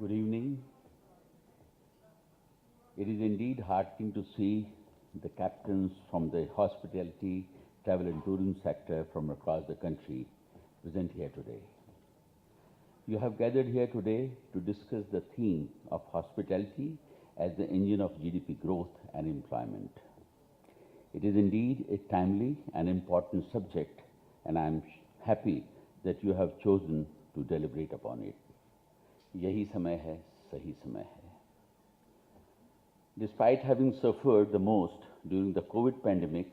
Good evening. It is indeed heartening to see the captains from the hospitality, travel and tourism sector from across the country present here today. You have gathered here today to discuss the theme of hospitality as the engine of GDP growth and employment. It is indeed a timely and important subject, and I am happy that you have chosen to deliberate upon it. यही समय है, सही समय है. Despite having suffered the most during the COVID pandemic,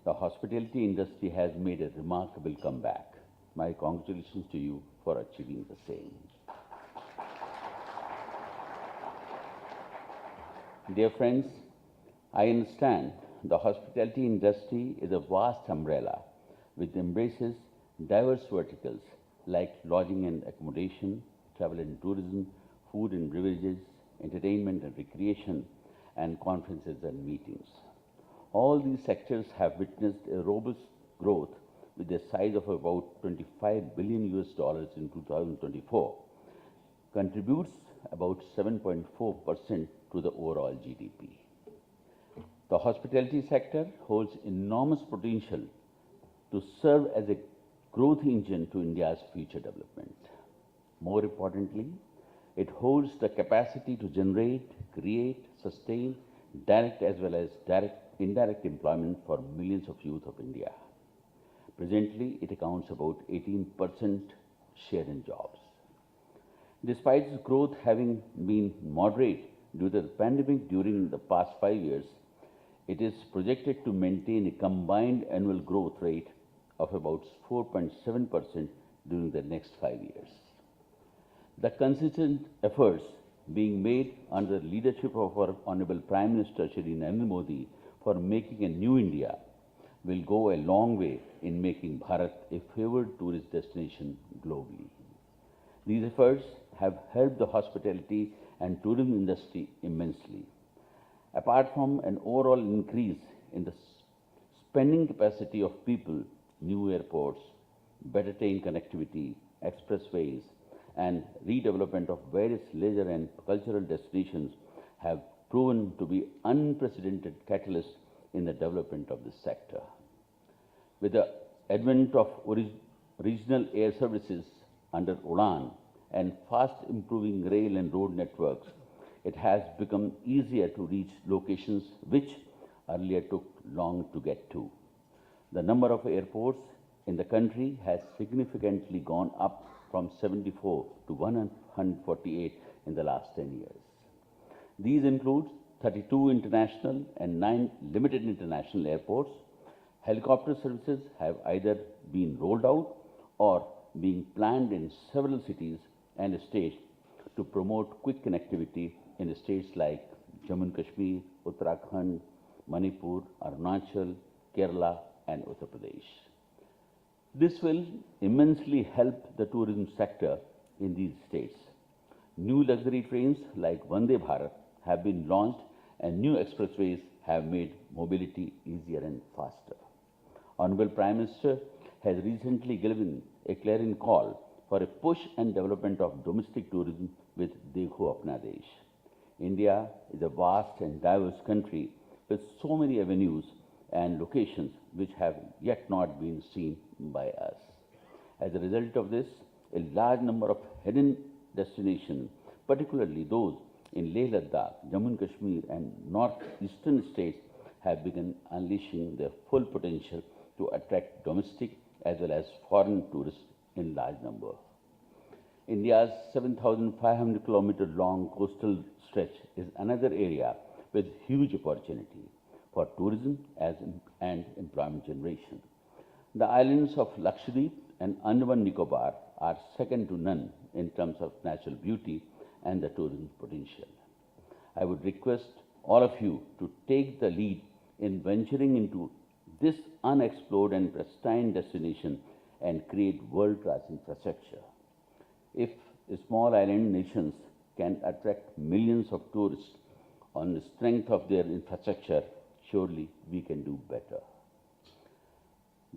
the hospitality industry has made a remarkable comeback. My congratulations to you for achieving the same. Dear friends, I understand the hospitality industry is a vast umbrella which embraces diverse verticals like lodging and accommodation, travel and tourism, food and beverages, entertainment and recreation, and conferences and meetings. All these sectors have witnessed a robust growth with a size of about $25 billion in 2024, contributes about 7.4% to the overall GDP. The hospitality sector holds enormous potential to serve as a growth engine to India's future development. More importantly, it holds the capacity to generate, create, sustain direct as well as indirect employment for millions of youth of India. Presently, it accounts about 18% share in jobs. Despite its growth having been moderate due to the pandemic during the past 5 years, it is projected to maintain a combined annual growth rate of about 4.7% during the next 5 years. The consistent efforts being made under the leadership of our Honorable Prime Minister Shri Modi for making a new India will go a long way in making Bharat a favored tourist destination globally. These efforts have helped the hospitality and tourism industry immensely. Apart from an overall increase in the spending capacity of people, new airports, better train connectivity, expressways, and redevelopment of various leisure and cultural destinations have proven to be unprecedented catalysts in the development of this sector. With the advent of regional air services under UDAN and fast improving rail and road networks, it has become easier to reach locations which earlier took long to get to. The number of airports in the country has significantly gone up from 74 to 148 in the last 10 years. These include 32 international and 9 limited international airports. Helicopter services have either been rolled out or being planned in several cities and states to promote quick connectivity in states like Jammu and Kashmir, Uttarakhand, Manipur, Arunachal, Kerala, and Uttar Pradesh. This will immensely help the tourism sector in these states. New luxury trains like Vande Bharat have been launched and new expressways have made mobility easier and faster. Honorable Prime Minister has recently given a clarion call for a push and development of domestic tourism with Dekho Apna Desh. India is a vast and diverse country with so many avenues and locations which have yet not been seen by us. As a result of this, a large number of hidden destinations, particularly those in Leh Ladakh, Jammu and Kashmir and northeastern states, have begun unleashing their full potential to attract domestic as well as foreign tourists in large number. India's 7,500 km long coastal stretch is another area with huge opportunity for tourism and employment generation. The islands of Lakshadweep and Andaman Nicobar are second to none in terms of natural beauty and the tourism potential. I would request all of you to take the lead in venturing into this unexplored and pristine destination and create world-class infrastructure. If small island nations can attract millions of tourists on the strength of their infrastructure, surely we can do better.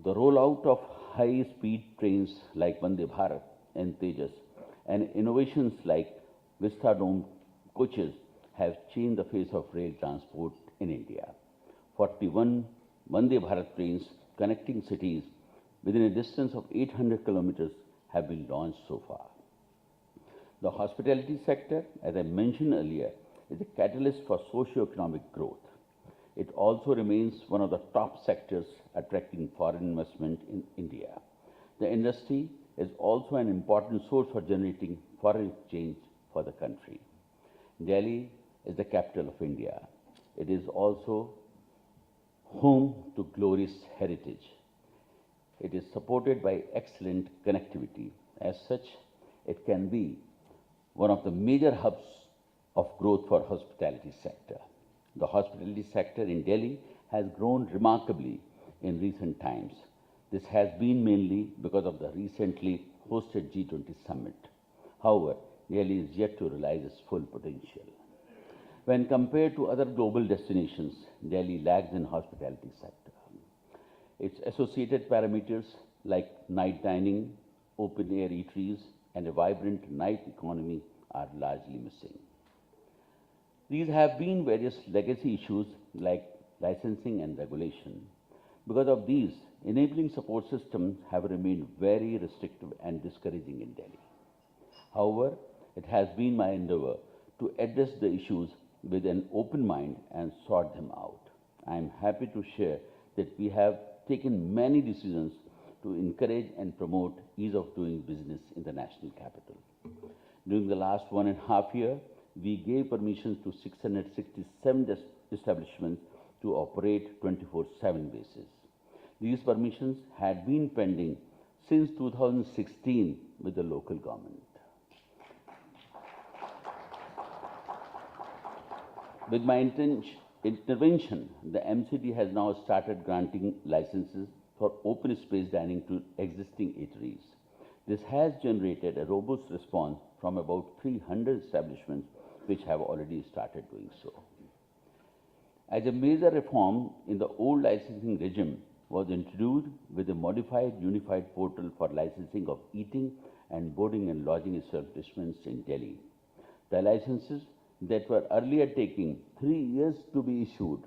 The rollout of high-speed trains like Vande Bharat and Tejas and innovations like Vista-domed coaches have changed the face of rail transport in India. 41 Vande Bharat trains connecting cities within a distance of 800 kilometers have been launched so far. The hospitality sector, as I mentioned earlier, is a catalyst for socio-economic growth. It also remains one of the top sectors attracting foreign investment in India. The industry is also an important source for generating foreign exchange for the country. Delhi is the capital of India. It is also home to glorious heritage. It is supported by excellent connectivity. As such, it can be one of the major hubs of growth for hospitality sector. The hospitality sector in Delhi has grown remarkably in recent times. This has been mainly because of the recently hosted G20 summit. However, Delhi is yet to realize its full potential. When compared to other global destinations, Delhi lags in hospitality sector. Its associated parameters like night dining, open-air eateries, and a vibrant night economy are largely missing. These have been various legacy issues like licensing and regulation. Because of these, enabling support systems have remained very restrictive and discouraging in Delhi. However, it has been my endeavor to address the issues with an open mind and sort them out. I am happy to share that we have taken many decisions to encourage and promote ease of doing business in the national capital. During the last 1.5 years, we gave permissions to 667 establishments to operate 24/7 basis. These permissions had been pending since 2016 with the local government. With my intervention, the MCD has now started granting licenses for open space dining to existing eateries. This has generated a robust response from about 300 establishments which have already started doing so. As a major reform in the old licensing regime was introduced with a modified unified portal for licensing of eating and boarding and lodging establishments in Delhi. The licenses that were earlier taking 3 years to be issued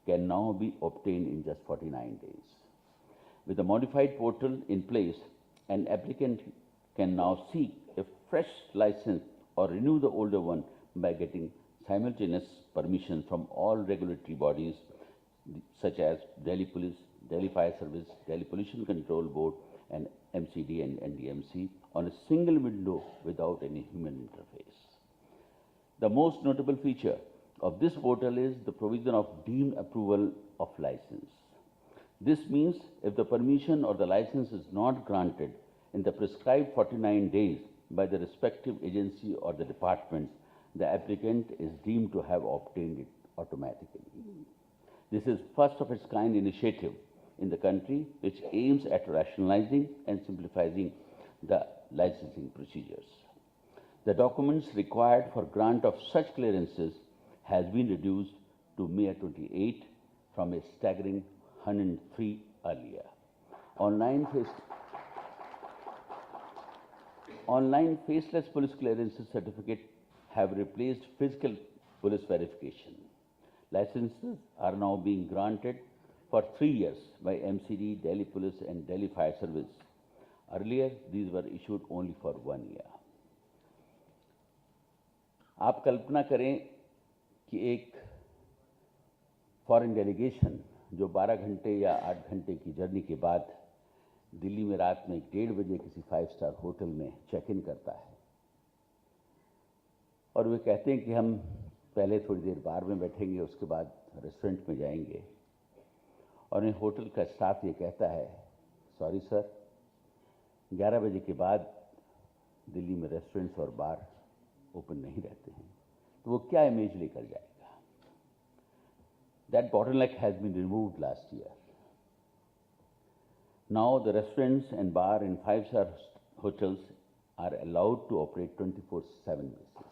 can now be obtained in just 49 days. With the modified portal in place, an applicant can now seek a fresh license or renew the older one by getting simultaneous permission from all regulatory bodies such as Delhi Police, Delhi Fire Service, Delhi Pollution Control Board, and MCD and NDMC on a single window without any human interface. The most notable feature of this portal is the provision of deemed approval of license. This means if the permission or the license is not granted in the prescribed 49 days by the respective agency or the department, the applicant is deemed to have obtained it automatically. This is first of its kind initiative in the country which aims at rationalizing and simplifying the licensing procedures. The documents required for grant of such clearances has been reduced to mere 28 from a staggering 103 earlier. Online faceless police clearances certificate have replaced physical police verification. Licenses are now being granted for 3 years by MCD, Delhi Police and Delhi Fire Service. Earlier, these were issued only for 1 year. आप कल्पना करें कि एक foreign delegation जो 12 घंटे या 8 घंटे की journey के बाद दिल्ली में रात में 1:30 बजे किसी 5 स्टार होटल में चेक इन करता है और वे कहते हैं कि हम पहले थोड़ी देर बार में बैठेंगे, उसके बाद रेस्टोरेंट में जाएंगे, और उन्हें होटल का स्टाफ ये कहता है, सॉरी सर, 11 बजे के बाद दिल्ली में रेस्टोरेंट्स और बार ओपन नहीं रहते हैं, तो वो क्या इमेज लेकर जाएगा? That bottleneck has been removed last year. Now the restaurants and bar in 5-star hotels are allowed to operate 24/7 basis.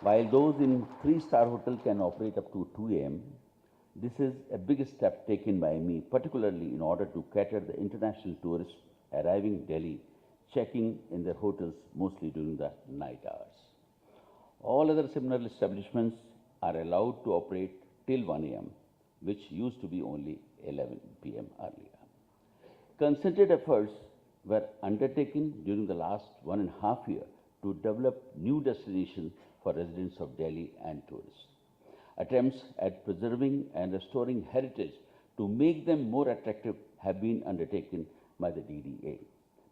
While those in 3-star hotel can operate up to 2 a.m., this is a big step taken by me, particularly in order to cater the international tourists arriving Delhi, checking in their hotels mostly during the night hours. All other similar establishments are allowed to operate till 1 a.m., which used to be only 11 p.m. earlier. Concerted efforts were undertaken during the last 1.5 years to develop new destinations for residents of Delhi and tourists. Attempts at preserving and restoring heritage to make them more attractive have been undertaken by the DDA.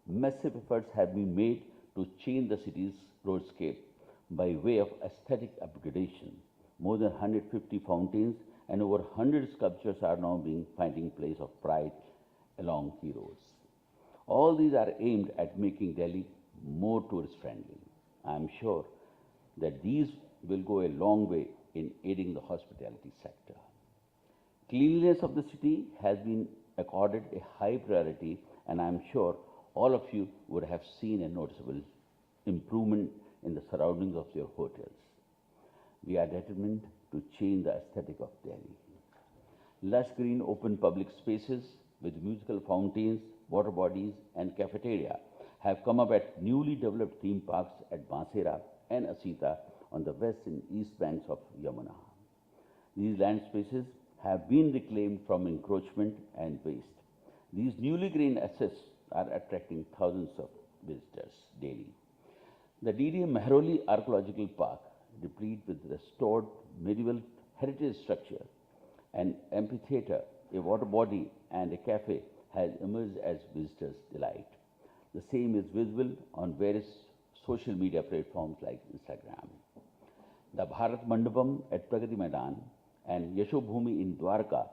Massive efforts have been made to change the city's roadscape by way of aesthetic upgradation. More than 150 fountains and over 100 sculptures are now finding place of pride along key roads. All these are aimed at making Delhi more tourist friendly. I am sure that these will go a long way in aiding the hospitality sector. Cleanliness of the city has been accorded a high priority, and I am sure all of you would have seen a noticeable improvement in the surroundings of your hotels. We are determined to change the aesthetic of Delhi. Lush green open public spaces with musical fountains, water bodies, and cafeteria have come up at newly developed theme parks at Bansera and Asita on the west and east banks of Yamuna. These land spaces have been reclaimed from encroachment and waste. These newly green assets are attracting thousands of visitors daily. The DDA Mehroli Archaeological Park, replete with restored medieval heritage structure, an amphitheatre, a water body, and a cafe, has emerged as visitors' delight. The same is visible on various social media platforms like Instagram. The Bharat Mandapam at Pragati Maidan and Yashobhumi in Dwarka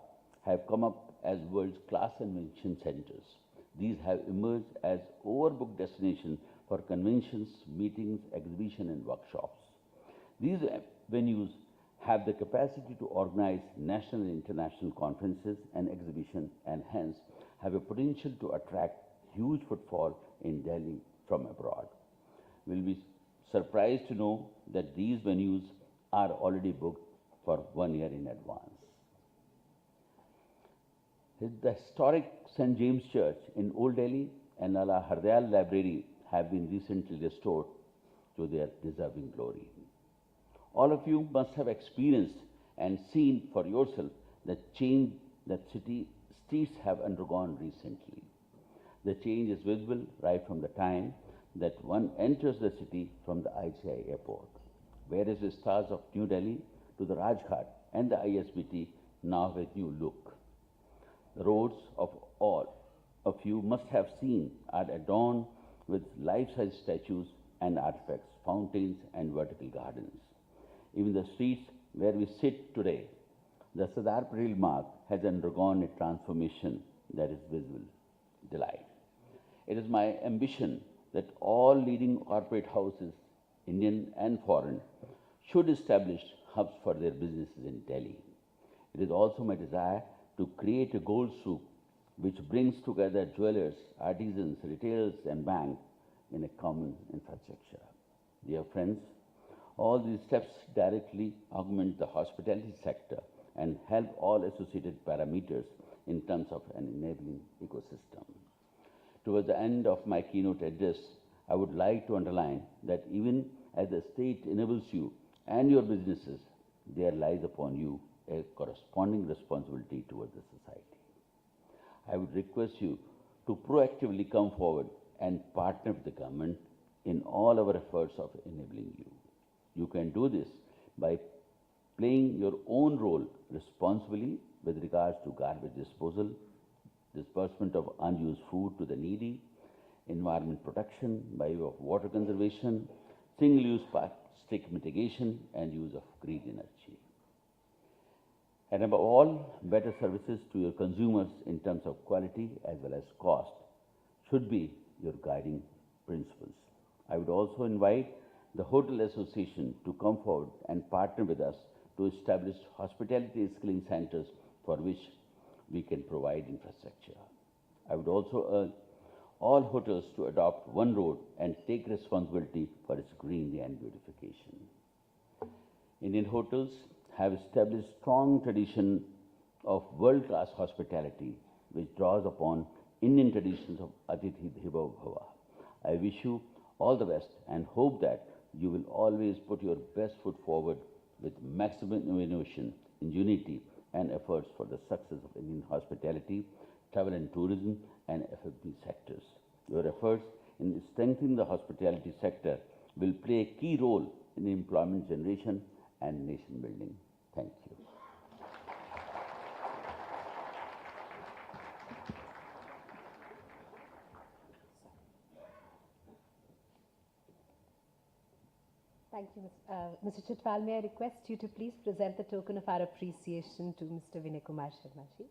have come up as world-class convention centers. These have emerged as overbooked destinations for conventions, meetings, exhibitions, and workshops. These venues have the capacity to organize national and international conferences and exhibitions, and hence have a potential to attract huge footfall in Delhi from abroad. We'll be surprised to know that these venues are already booked for 1 year in advance. The historic St. James Church in Old Delhi and Lala Hardayal Library have been recently restored to their deserving glory. All of you must have experienced and seen for yourself the change that city streets have undergone recently. The change is visible right from the time that one enters the city from the ICI airport. Various stars of New Delhi to the Rajghat and the ISBT now have a new look. The roads of all of you must have seen are adorned with life-size statues and artifacts, fountains and vertical gardens. Even the streets where we sit today, the Sardar Patel Marg has undergone a transformation that is visible delight. It is my ambition that all leading corporate houses, Indian and foreign, should establish hubs for their businesses in Delhi. It is also my desire to create a gold soup which brings together jewelers, artisans, retailers, and banks in a common infrastructure. Dear friends, all these steps directly augment the hospitality sector and help all associated parameters in terms of an enabling ecosystem. Towards the end of my keynote address, I would like to underline that even as the state enables you and your businesses, there lies upon you a corresponding responsibility towards the society. I would request you to proactively come forward and partner with the government in all our efforts of enabling you. You can do this by playing your own role responsibly with regards to garbage disposal, disbursement of unused food to the needy, environment protection by way of water conservation, single-use plastic mitigation, and use of green energy. And above all, better services to your consumers in terms of quality as well as cost should be your guiding principles. I would also invite the Hotel Association to come forward and partner with us to establish hospitality skilling centers for which we can provide infrastructure. I would also urge all hotels to adopt one road and take responsibility for its greenery and beautification. Indian hotels have established strong tradition of world-class hospitality which draws upon Indian traditions of Atithi Devo Bhava. I wish you all the best and hope that you will always put your best foot forward with maximum innovation, ingenuity, and efforts for the success of Indian hospitality, travel and tourism, and F&B sectors. Your efforts in strengthening the hospitality sector will play a key role in employment generation and nation building. Thank you. Thank you, Mr. Chitwal. May I request you to please present the token of our appreciation to Mr. Vinay Kumar Sharma ji.